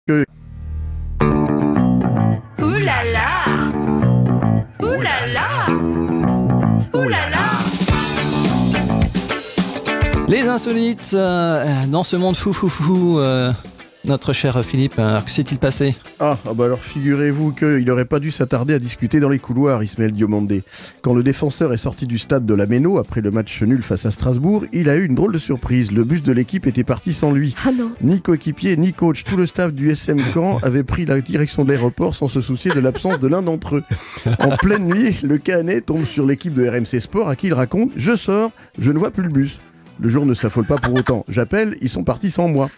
Ouh là là! Ouh là là! Ouh là là! Les insolites, dans ce monde fou, notre cher Philippe, alors que s'est-il passé ? Ah bah alors figurez-vous qu'il n'aurait pas dû s'attarder à discuter dans les couloirs, Ismaël Diomandé. Quand le défenseur est sorti du stade de la Méno après le match nul face à Strasbourg, il a eu une drôle de surprise. Le bus de l'équipe était parti sans lui. Ah non. Ni coéquipier, ni coach. Tout le staff du SM Caen avait pris la direction de l'aéroport sans se soucier de l'absence de l'un d'entre eux. En pleine nuit, le Canet tombe sur l'équipe de RMC Sport à qui il raconte « Je sors, je ne vois plus le bus ». Le jour ne s'affole pas pour autant. J'appelle, ils sont partis sans moi.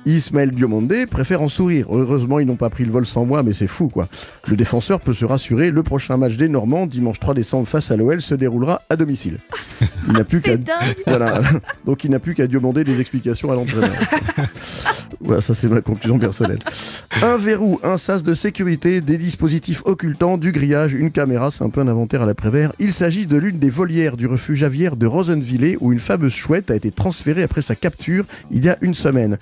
Ismaël Diomandé préfère en sourire. Heureusement, ils n'ont pas pris le vol sans moi, mais c'est fou, quoi. Le défenseur peut se rassurer, le prochain match des Normands, dimanche 3 décembre face à l'OL, se déroulera à domicile. Il n'a plus qu'à... Voilà. Donc il n'a plus qu'à demander des explications à l'entraîneur. Voilà, ça c'est ma conclusion personnelle. Un verrou, un sas de sécurité, des dispositifs occultants, du grillage, une caméra, c'est un peu un inventaire à l'après-vert. Il s'agit de l'une des volières du refuge aviaire de Rosenvillers où une fameuse chouette a été transférée après sa capture il y a une semaine.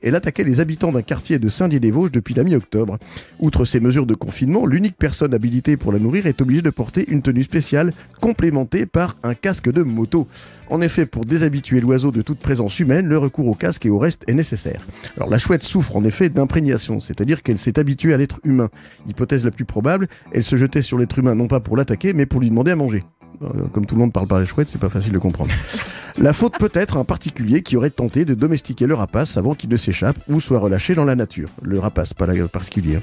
Elle attaquait les habitants d'un quartier de Saint-Dié-des-Vosges depuis la mi-octobre. Outre ces mesures de confinement, l'unique personne habilitée pour la nourrir est obligée de porter une tenue spéciale complémentée par un casque de moto. En effet, pour déshabituer l'oiseau de toute présence humaine, le recours au casque et au reste est nécessaire. Alors la chouette souffre en effet d'imprégnation, c'est-à-dire qu'elle s'est habituée à l'être humain. Hypothèse la plus probable, elle se jetait sur l'être humain non pas pour l'attaquer, mais pour lui demander à manger. Comme tout le monde parle par les chouettes, c'est pas facile de comprendre. La faute peut être un particulier qui aurait tenté de domestiquer le rapace avant qu'il ne s'échappe ou soit relâché dans la nature. Le rapace, pas la particulier.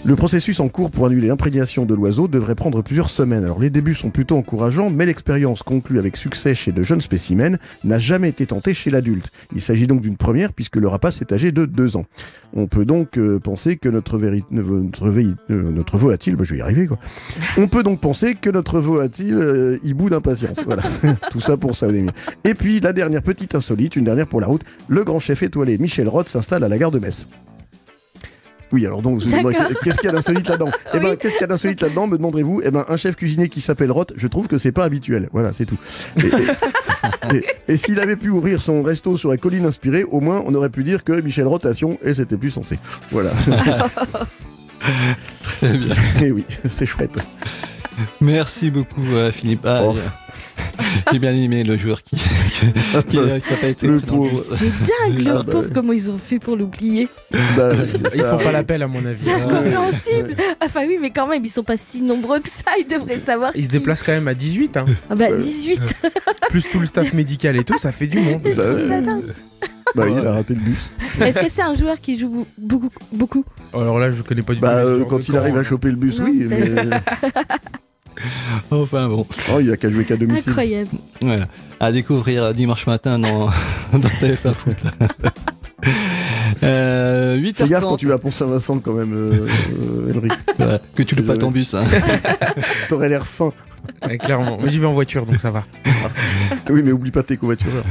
Le processus en cours pour annuler l'imprégnation de l'oiseau devrait prendre plusieurs semaines. Alors les débuts sont plutôt encourageants, mais l'expérience conclue avec succès chez de jeunes spécimens n'a jamais été tentée chez l'adulte. Il s'agit donc d'une première puisque le rapace est âgé de 2 ans. On peut donc penser que notre volatile, je vais y arriver quoi. On peut donc penser que notre volatile hibou d'impatience. Voilà, tout ça pour ça au début. Et puis la dernière petite insolite, une dernière pour la route, le grand chef étoilé Michel Roth s'installe à la gare de Metz. Oui, alors donc, qu'est-ce qu'il y a d'insolite là-dedans ? Eh ben, qu'est-ce qu'il y a d'insolite là-dedans, me demanderez-vous ? Eh ben, un chef cuisinier qui s'appelle Roth, je trouve que c'est pas habituel. Voilà, c'est tout. Et s'il avait pu ouvrir son resto sur la colline inspirée, au moins, on aurait pu dire que Michel Rotation, et c'était plus censé. Voilà. Très bien. Et oui, c'est chouette. Merci beaucoup, Philippe. J'ai bien aimé le joueur qui n'a pas été le pris dans le pauvre. bus. C'est dingue, le pauvre, comment ils ont fait pour l'oublier. Ils font pas l'appel à mon avis. C'est incompréhensible. Enfin oui, mais quand même, ils sont pas si nombreux que ça, ils devraient savoir. Ils se déplacent quand même à 18, hein. Ah bah 18. Plus tout le staff médical et tout, ça fait du monde. Je trouve ça dingue. Bah oui, il a raté le bus. Est-ce que c'est un joueur qui joue beaucoup? Alors là, je connais pas du tout. Quand il arrive à choper le bus, Non, oui. c'est- Mais... Enfin bon. Oh, il a qu'à jouer qu'à domicile. Incroyable. Voilà. À découvrir dimanche matin dans TF1 Foot. 8h30. Fais gaffe quand tu vas à Pont-Saint-Vincent quand même, Henry. Ouais, que tu loupes pas ton bus. Hein. T'aurais l'air fin. Ouais, clairement. Mais j'y vais en voiture, donc ça va. Oui, mais oublie pas tes covoitureurs.